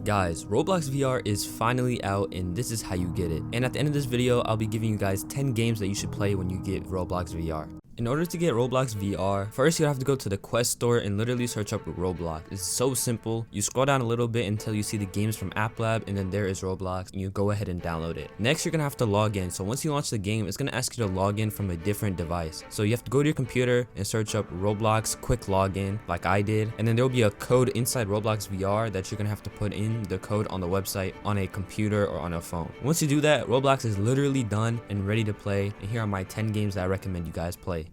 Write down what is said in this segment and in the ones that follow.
Guys, Roblox VR is finally out and this is how you get it. And at the end of this video, I'll be giving you guys 10 games that you should play when you get Roblox VR. In order to get Roblox VR, first you have to go to the Quest store and literally search up Roblox. It's so simple. You scroll down a little bit until you see the games from App Lab, and then there is Roblox, and you go ahead and download it. Next, you're gonna have to log in. So once you launch the game, it's gonna ask you to log in from a different device. So you have to go to your computer and search up Roblox quick login like I did, and then there will be a code inside Roblox VR that you're gonna have to put in the code on the website on a computer or on a phone. Once you do that, Roblox is literally done and ready to play, and here are my 10 games that I recommend you guys play.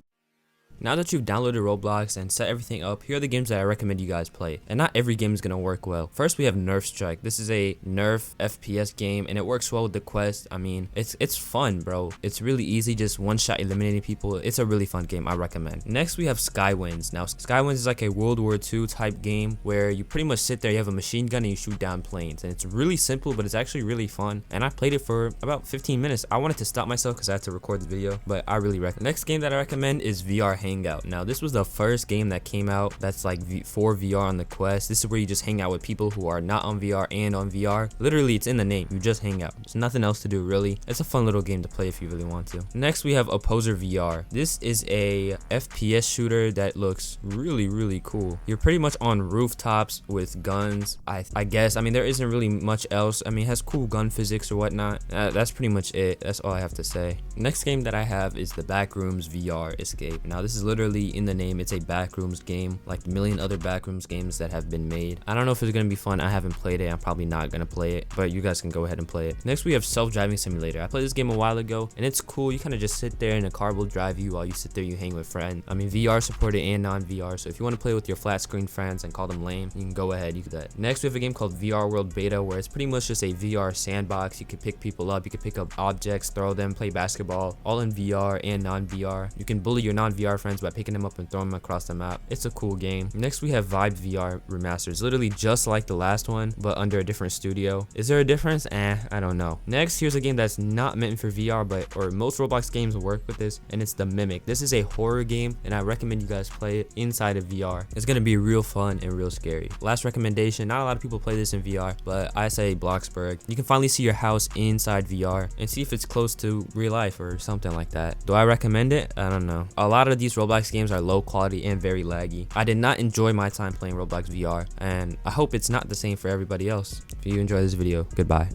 Now that you've downloaded Roblox and set everything up, here are the games that I recommend you guys play. And not every game is going to work well. First, we have Nerf Strike. This is a Nerf FPS game and it works well with the Quest. I mean, it's fun, bro. It's really easy, just one-shot eliminating people. It's a really fun game, I recommend. Next, we have Skywinds. Now, Skywinds is like a World War II type game where you pretty much sit there, you have a machine gun and you shoot down planes. And it's really simple, but it's actually really fun. And I played it for about 15 minutes. I wanted to stop myself because I had to record the video, but I really recommend. Next game that I recommend is VR Hangout. Now this was the first game that came out that's like for VR on the Quest. This is where you just hang out with people who are not on VR and on VR. Literally, it's in the name. You just hang out. There's nothing else to do really. It's a fun little game to play if you really want to. Next, we have Opposer VR. This is a FPS shooter that looks really cool. You're pretty much on rooftops with guns. I guess. I mean, there isn't really much else. I mean, it has cool gun physics or whatnot. That's pretty much it. That's all I have to say. Next game that I have is the Backrooms VR Escape. Now this is literally in the name. It's a Backrooms game like a million other Backrooms games that have been made. I don't know if it's gonna be fun. I haven't played it. I'm probably not gonna play it, but you guys can go ahead and play it. Next, we have Self-Driving Simulator. I played this game a while ago and it's cool. You kind of just sit there and a car will drive you while you sit there, you hang with friends. I mean, VR supported and non-VR, so if you want to play with your flat screen friends and call them lame, you can go ahead, you can do that. Next, we have a game called VR World Beta where it's pretty much just a VR sandbox. You can pick people up, you can pick up objects, throw them, play basketball, all in VR and non-VR. You can bully your non-VR friends by picking them up and throw them across the map. It's a cool game. Next, we have Vibe VR Remastered. It's literally just like the last one, but under a different studio. Is there a difference? I don't know. Next, here's a game that's not meant for VR, or most Roblox games work with this, and it's The Mimic. This is a horror game, and I recommend you guys play it inside of VR. It's gonna be real fun and real scary. Last recommendation, not a lot of people play this in VR, but I say Bloxburg. You can finally see your house inside VR and see if it's close to real life or something like that. Do I recommend it? I don't know. A lot of these Roblox games are low quality and very laggy. I did not enjoy my time playing Roblox VR, and I hope it's not the same for everybody else. If you enjoyed this video, goodbye.